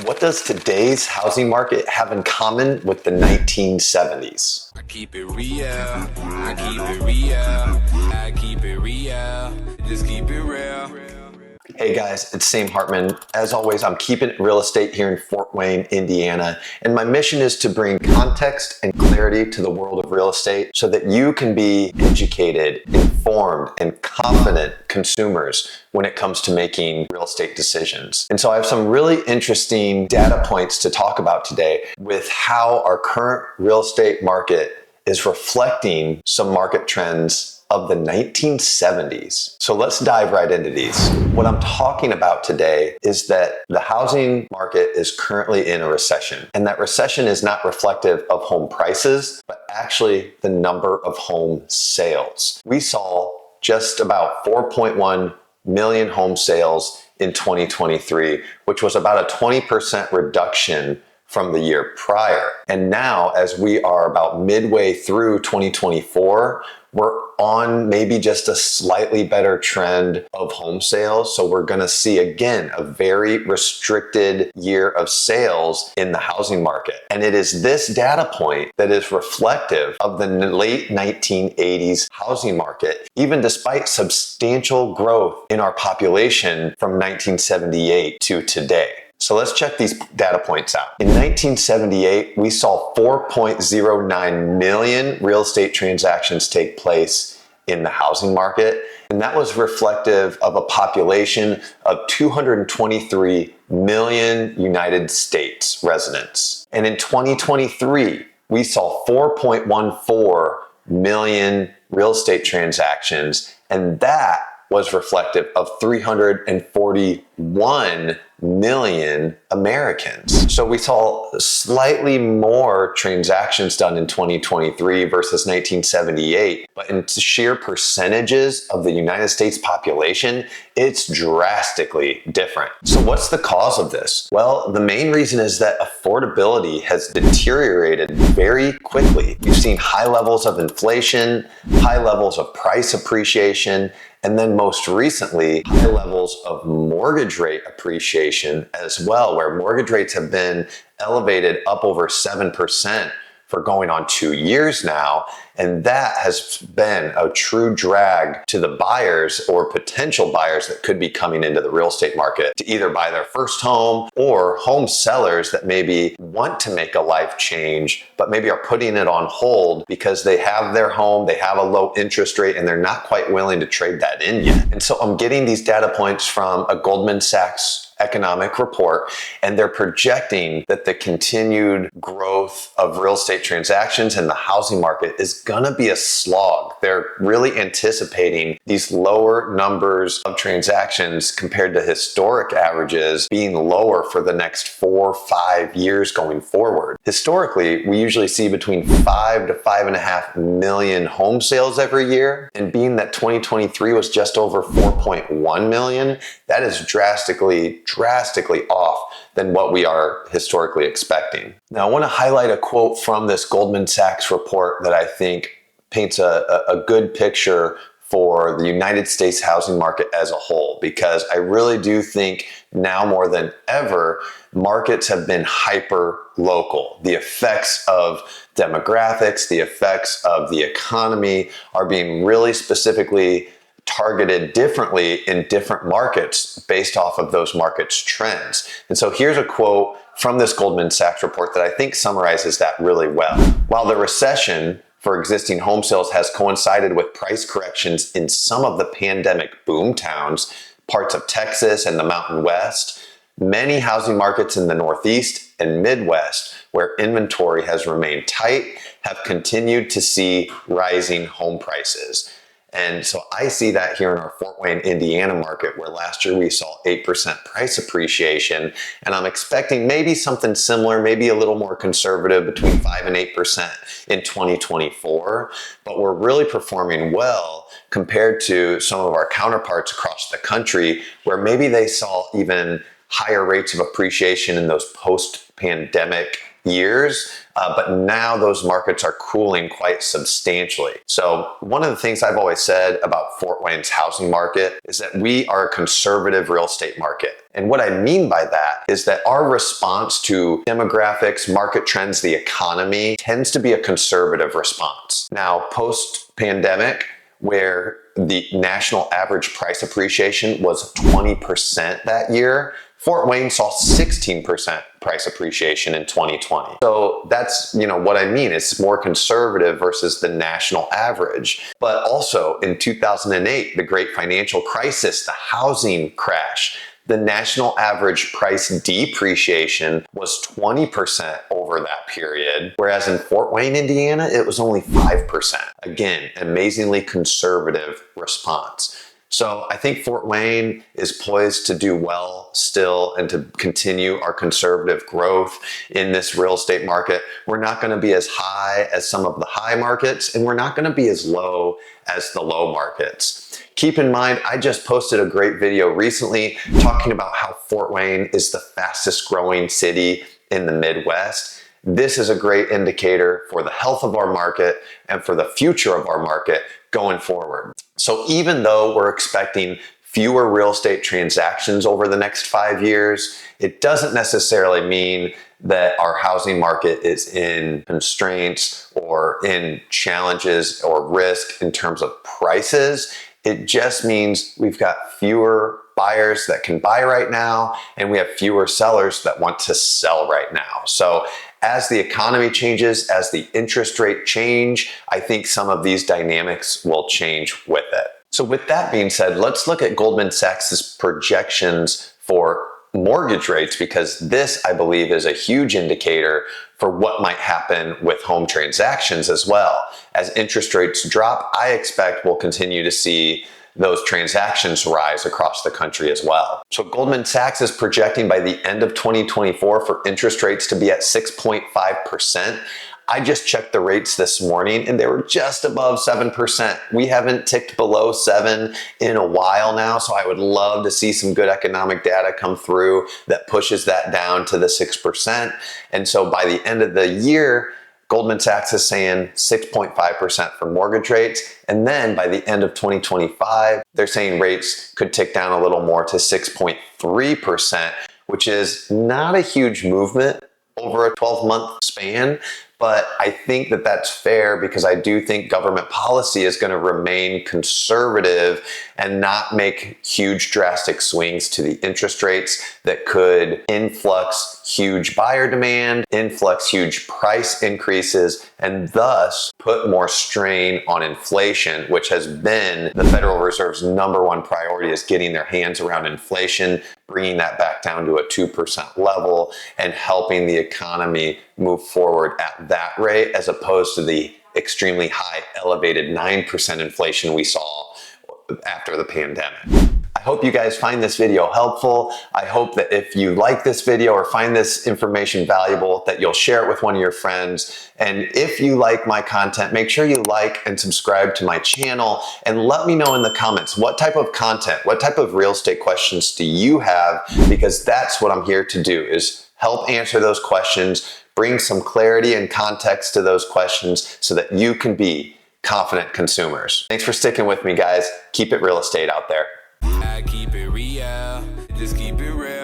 What does today's housing market have in common with the 1970s? I keep it real, I keep it real, I keep it real, just keep it real. Hey guys, it's Sam Hartman. As always, I'm keeping it real estate here in Fort Wayne, Indiana, and my mission is to bring context and clarity to the world of real estate so that you can be educated, informed, and confident consumers when it comes to making real estate decisions. And so I have some really interesting data points to talk about today with how our current real estate market is reflecting some market trends of the 1970s. So let's dive right into these. What I'm talking about today is that the housing market is currently in a recession, and that recession is not reflective of home prices, but actually the number of home sales. We saw just about 4.1 million home sales in 2023, which was about a 20% reduction from the year prior. And now, as we are about midway through 2024, we're on maybe just a slightly better trend of home sales. So we're going to see again a very restricted year of sales in the housing market. And it is this data point that is reflective of the late 1980s housing market, even despite substantial growth in our population from 1978 to today. So let's check these data points out. In 1978, we saw 4.09 million real estate transactions take place in the housing market, and that was reflective of a population of 223 million United States residents. And in 2023, we saw 4.14 million real estate transactions, and that was reflective of 341 million Americans. So we saw slightly more transactions done in 2023 versus 1978, but in sheer percentages of the United States population, it's drastically different. So what's the cause of this? Well, the main reason is that affordability has deteriorated very quickly. We've seen high levels of inflation, high levels of price appreciation, and then most recently, high levels of mortgage rate appreciation as well, where mortgage rates have been elevated up over 7% for going on 2 years now. And that has been a true drag to the buyers or potential buyers that could be coming into the real estate market to either buy their first home, or home sellers that maybe want to make a life change, but maybe are putting it on hold because they have their home, they have a low interest rate, and they're not quite willing to trade that in yet. And so I'm getting these data points from a Goldman Sachs economic report, and they're projecting that the continued growth of real estate transactions in the housing market is gonna be a slog. They're really anticipating these lower numbers of transactions compared to historic averages being lower for the next 4 or 5 years going forward. Historically, we usually see between 5 to 5.5 million home sales every year, and being that 2023 was just over 4.1 million, that is drastically off than what we are historically expecting. Now, I want to highlight a quote from this Goldman Sachs report that I think paints a good picture for the United States housing market as a whole, because I really do think now more than ever, markets have been hyper local. The effects of demographics, the effects of the economy are being really specifically targeted differently in different markets based off of those markets' trends. And so here's a quote from this Goldman Sachs report that I think summarizes that really well. While the recession for existing home sales has coincided with price corrections in some of the pandemic boom towns, parts of Texas and the Mountain West, many housing markets in the Northeast and Midwest, where inventory has remained tight, have continued to see rising home prices. And so I see that here in our Fort Wayne, Indiana market, where last year we saw 8% price appreciation. And I'm expecting maybe something similar, maybe a little more conservative, between 5 and 8% in 2024. But we're really performing well compared to some of our counterparts across the country, where maybe they saw even higher rates of appreciation in those post-pandemic years, but now those markets are cooling quite substantially. So one of the things I've always said about Fort Wayne's housing market is that we are a conservative real estate market. And what I mean by that is that our response to demographics, market trends, the economy tends to be a conservative response. Now, post-pandemic, where the national average price appreciation was 20% that year, Fort Wayne saw 16% price appreciation in 2020. So that's, what I mean. It's more conservative versus the national average. But also in 2008, the great financial crisis, the housing crash, the national average price depreciation was 20% over that period, whereas in Fort Wayne, Indiana, it was only 5%. Again, amazingly conservative response. So I think Fort Wayne is poised to do well still and to continue our conservative growth in this real estate market. We're not going to be as high as some of the high markets, and we're not going to be as low as the low markets. Keep in mind, I just posted a great video recently talking about how Fort Wayne is the fastest growing city in the Midwest. This is a great indicator for the health of our market and for the future of our market going forward. So even though we're expecting fewer real estate transactions over the next 5 years, it doesn't necessarily mean that our housing market is in constraints or in challenges or risk in terms of prices. It just means we've got fewer buyers that can buy right now, and we have fewer sellers that want to sell right now. So as the economy changes, as the interest rate change, I think some of these dynamics will change with it. So with that being said, let's look at Goldman Sachs's projections for mortgage rates, because this, I believe, is a huge indicator for what might happen with home transactions as well. As interest rates drop, I expect we'll continue to see those transactions rise across the country as well. So Goldman Sachs is projecting by the end of 2024 for interest rates to be at 6.5%. I just checked the rates this morning and they were just above 7%. We haven't ticked below 7 in a while now, so I would love to see some good economic data come through that pushes that down to the 6%. And so by the end of the year, Goldman Sachs is saying 6.5% for mortgage rates. And then by the end of 2025, they're saying rates could tick down a little more to 6.3%, which is not a huge movement over a 12-month span. But I think that that's fair because I do think government policy is going to remain conservative and not make huge drastic swings to the interest rates that could influx huge buyer demand, influx huge price increases, and thus put more strain on inflation, which has been the Federal Reserve's #1 priority, is getting their hands around inflation, bringing that back down to a 2% level and helping the economy move forward at that rate, as opposed to the extremely high elevated 9% inflation we saw after the pandemic. I hope you guys find this video helpful. I hope that if you like this video or find this information valuable, that you'll share it with one of your friends. And if you like my content, make sure you like and subscribe to my channel, and let me know in the comments what type of content, what type of real estate questions do you have, because that's what I'm here to do, is help answer those questions, bring some clarity and context to those questions so that you can be confident consumers. Thanks for sticking with me, guys. Keep it real estate out there. I keep it real, just keep it real.